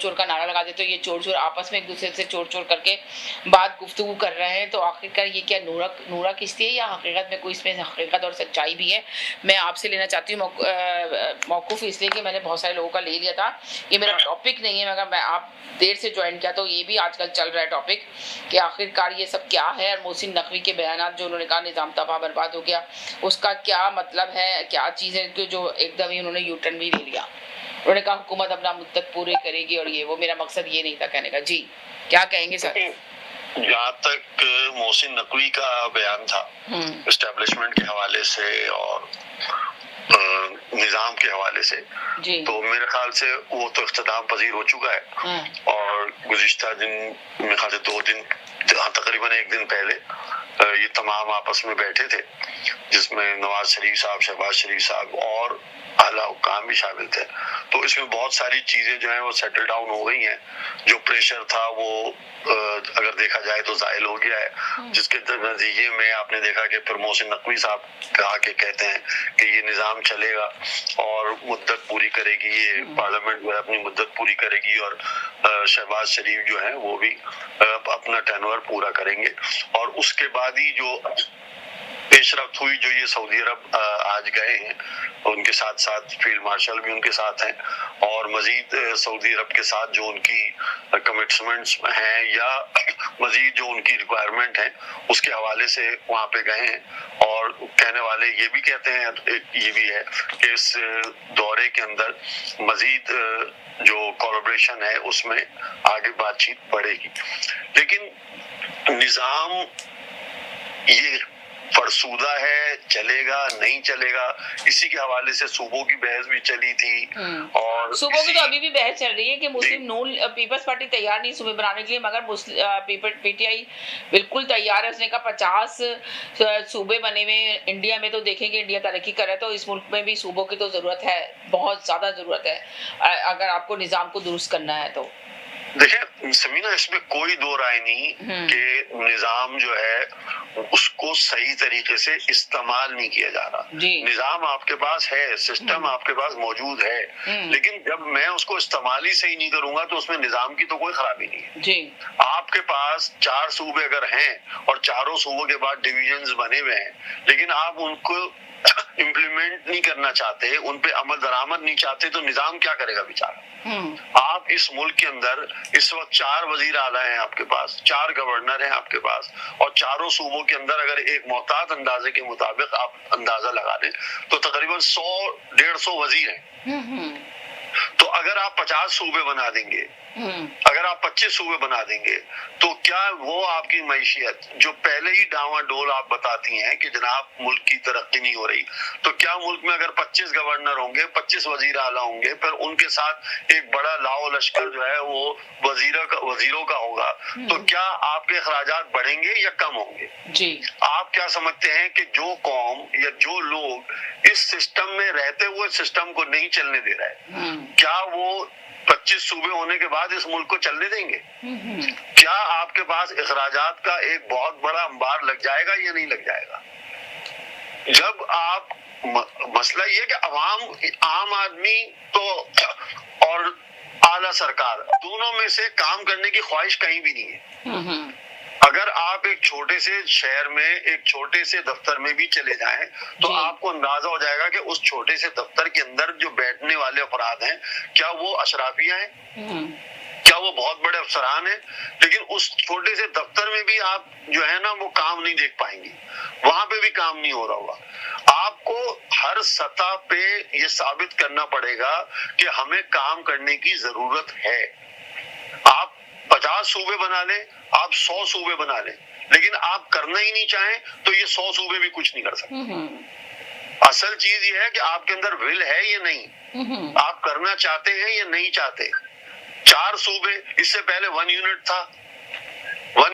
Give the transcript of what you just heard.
चोर का नारा लगा देते हो, ये चोर आपस में एक दूसरे से चोर करके बात गुफ्तगू कर रहे हैं, तो आखिरकार ये क्या नूरा किश्ती है या हकीकत में कोई इसमें हकीकत और सच्चाई भी है? मैं आपसे लेना चाहती हूँ मौकूफ़, इसलिए कि मैंने बहुत सारे लोगों का ले लिया था, ये मेरा टॉपिक नहीं है, मगर मैं आप देर से ज्वाइन किया तो ये भी आजकल चल रहा है टॉपिक कि आखिरकार ये सब क्या है। और मोहसिन नकवी के बयानात जो उन्होंने कहा निज़ाम तबाह बर्बाद हो गया, उसका क्या मतलब है, क्या चीज़ है कि जो एकदम ही उन्होंने यू टर्न भी ले लिया। उन्होंने कहा हुकूमत अपना मुद्दत पूरी करेगी और ये वो, मेरा मकसद ये नहीं था कहने का। जी क्या कहेंगे सर? जहाँ तक मोहसिन नकवी का बयान था एस्टेब्लिशमेंट के हवाले से और निजाम के हवाले से, तो मेरे ख्याल से वो तो इख्तिताम पजीर हो चुका है। और गुज़िश्ता दिन मेरे ख्याल से 2 दिन, तकरीबन 1 दिन पहले ये तमाम आपस में बैठे थे, जिसमें नवाज शरीफ साहब, शहबाज शरीफ साहब और आला हुक्काम भी शामिल थे। तो इसमें बहुत सारी चीजें जो हैं वो सेटल डाउन हो गई हैं। जो प्रेशर था वो अगर देखा जाए तो जाहिल हो गया है, जिसके नतीजे में आपने देखा कि फिर मोहसिन नकवी साहब कहा के कहते हैं कि ये निज़ाम चलेगा और मुद्दत पूरी करेगी, ये पार्लियामेंट जो है अपनी मुद्दत पूरी करेगी और शहबाज शरीफ जो है वो भी अपना टेन्योर पूरा करेंगे। और उसके बाद ही जो पेशरफ्त हुई, जो ये सऊदी अरब आज गए हैं, उनके साथ साथ फील्ड मार्शल भी उनके साथ हैं और मजीद सऊदी अरब के साथ जो उनकी कमिटमेंट्स हैं या मजीद जो उनकी रिक्वायरमेंट है उसके हवाले से वहाँ पे गए हैं। और कहने वाले ये भी कहते हैं, ये भी है कि इस दौरे के अंदर मजीद जो कोलैबोरेशन है उसमें आगे बातचीत बढ़ेगी। लेकिन निज़ाम ये फरसूदा है, चलेगा नहीं चलेगा, इसी के हवाले से सूबों की बहस भी चली थी। और सूबों की तो अभी भी बहस चल रही है कि मुस्लिम नून पीपल्स पार्टी तैयार नहीं सूबे बनाने के लिए, मगर पीटीआई बिल्कुल तैयार है। उसने कहा 50 सूबे बने हुए इंडिया में, तो देखेंगे इंडिया तरक्की कर रहा है तो इस मुल्क में भी सूबों की तो जरूरत है, बहुत ज्यादा जरूरत है अगर आपको निजाम को दुरुस्त करना है तो। देखिए समीना, इसमें कोई दो राय नहीं कि निजाम जो है उसको सही तरीके से इस्तेमाल नहीं किया जा रहा। निजाम आपके पास है, सिस्टम आपके पास मौजूद है, लेकिन जब मैं उसको इस्तेमाल ही सही नहीं करूंगा तो उसमें निजाम की तो कोई खराबी नहीं है। जी। आपके पास 4 सूबे अगर हैं और चारों सूबों के बाद डिविजन्स बने हुए हैं, लेकिन आप उनको इम्प्लीमेंट नहीं करना चाहते, उन पे अमल दरामद नहीं चाहते, तो निजाम क्या करेगा बेचारा। आप इस मुल्क के अंदर इस वक्त 4 वजीर आला हैं आपके पास, 4 गवर्नर हैं आपके पास, और चारों सूबों के अंदर अगर एक मोहतात अंदाजे के मुताबिक आप अंदाजा लगा लें तो तकरीबन 100-150 वजीर हैं। तो अगर आप 50 सूबे बना देंगे, अगर आप 25 सूबे बना देंगे, तो क्या वो आपकी मैशियत जो पहले ही डावाडोल आप बताती हैं कि जनाब मुल्क की तरक्की नहीं हो रही, तो क्या मुल्क में अगर 25 गवर्नर होंगे, 25 वजीर आला होंगे, फिर उनके साथ एक बड़ा लाओ लश्कर जो है वो वजीरों का होगा, तो क्या आपके अखराजात बढ़ेंगे या कम होंगे? जी। आप क्या समझते हैं कि जो कौम या जो लोग इस सिस्टम में रहते हुए सिस्टम को नहीं चलने दे रहा है, क्या वो 25 सूबे होने के बाद इस मुल्क को चलने देंगे? क्या आपके पास अखराजात का एक बहुत बड़ा अंबार लग जाएगा या नहीं लग जाएगा? जब आप मसला ये कि आम आदमी तो और आला सरकार दोनों में से काम करने की ख्वाहिश कहीं भी नहीं है। अगर आप एक छोटे से शहर में एक छोटे से दफ्तर में भी चले जाएं तो आपको अंदाजा हो जाएगा कि उस छोटे से दफ्तर के अंदर जो बैठने वाले अफराद हैं, क्या वो अशराफिया हैं, क्या वो बहुत बड़े अफसरान हैं? लेकिन उस छोटे से दफ्तर में भी आप जो है ना वो काम नहीं देख पाएंगे, वहां पे भी काम नहीं हो रहा होगा। आपको हर सतह पे ये साबित करना पड़ेगा कि हमें काम करने की जरूरत है। आप 50 सूबे बना लें, आप 100 सूबे बना लें, लेकिन आप करना ही नहीं चाहें तो ये 100 सूबे भी कुछ नहीं कर सकते। असल चीज ये है कि आपके अंदर विल है या नहीं, आप करना चाहते हैं या नहीं चाहते। 4 सूबे, इससे पहले 1 यूनिट था,